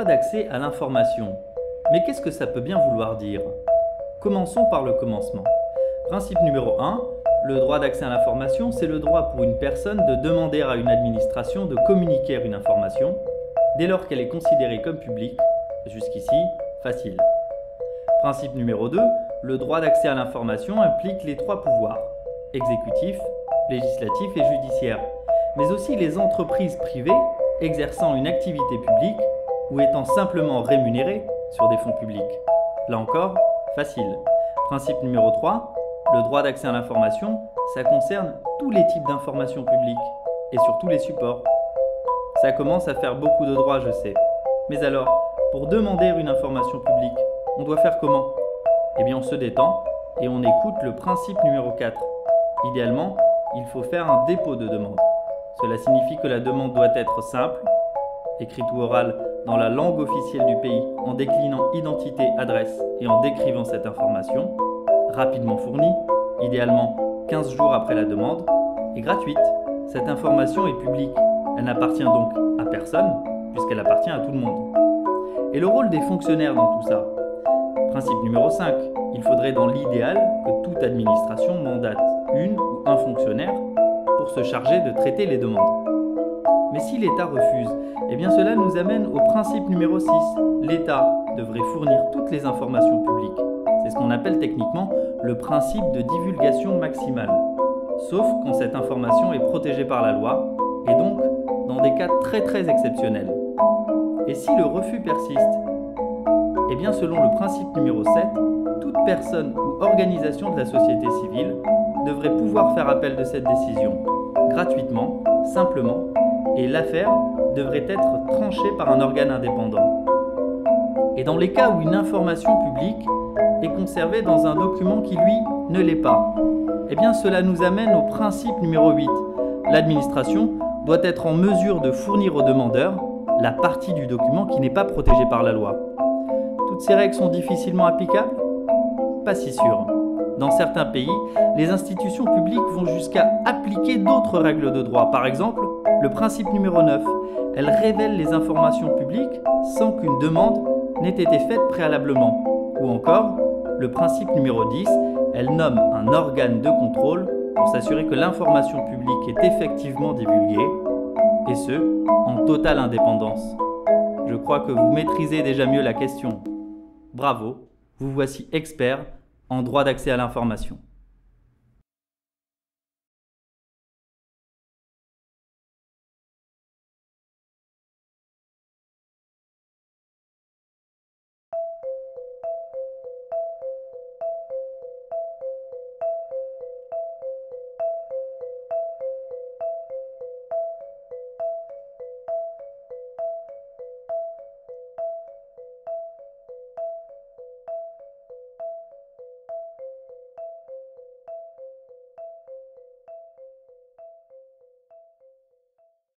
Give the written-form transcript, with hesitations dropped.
droit d'accès à l'information. Mais qu'est-ce que ça peut bien vouloir dire? Commençons par le commencement. Principe numéro 1, le droit d'accès à l'information, c'est le droit pour une personne de demander à une administration de communiquer une information dès lors qu'elle est considérée comme publique. Jusqu'ici, facile. Principe numéro 2, le droit d'accès à l'information implique les trois pouvoirs, exécutif, législatif et judiciaire, mais aussi les entreprises privées exerçant une activité publique ou étant simplement rémunérées sur des fonds publics. Là encore, facile. Principe numéro 3, le droit d'accès à l'information, ça concerne tous les types d'informations publiques et sur tous les supports. Ça commence à faire beaucoup de droits, je sais. Mais alors, pour demander une information publique, on doit faire comment? Eh bien, on se détend et on écoute le principe numéro 4. Idéalement, il faut faire un dépôt de demande. Cela signifie que la demande doit être simple, écrite ou orale dans la langue officielle du pays en déclinant identité, adresse et en décrivant cette information, rapidement fournie, idéalement 15 jours après la demande, et gratuite. Cette information est publique, elle n'appartient donc à personne puisqu'elle appartient à tout le monde. Et le rôle des fonctionnaires dans tout ça? Principe numéro 5, il faudrait dans l'idéal que toute administration mandate une ou un fonctionnaire pour se charger de traiter les demandes. Mais si l'État refuse, eh bien cela nous amène au principe numéro 6. L'État devrait fournir toutes les informations publiques. C'est ce qu'on appelle techniquement le principe de divulgation maximale. Sauf quand cette information est protégée par la loi, et donc dans des cas très exceptionnels. Et si le refus persiste? Eh bien selon le principe numéro 7, toute personne ou organisation de la société civile devrait pouvoir faire appel de cette décision, gratuitement, simplement, et l'affaire devrait être tranchée par un organe indépendant. Et dans les cas où une information publique est conservée dans un document qui, lui, ne l'est pas, eh bien cela nous amène au principe numéro 8. L'administration doit être en mesure de fournir aux demandeurs la partie du document qui n'est pas protégée par la loi. Toutes ces règles sont difficilement applicables? Pas si sûr. Dans certains pays, les institutions publiques vont jusqu'à appliquer d'autres règles de droit. Par exemple, le principe numéro 9, elle révèle les informations publiques sans qu'une demande n'ait été faite préalablement. Ou encore, le principe numéro 10, elle nomme un organe de contrôle pour s'assurer que l'information publique est effectivement divulguée, et ce, en totale indépendance. Je crois que vous maîtrisez déjà mieux la question. Bravo, vous voici expert en droit d'accès à l'information.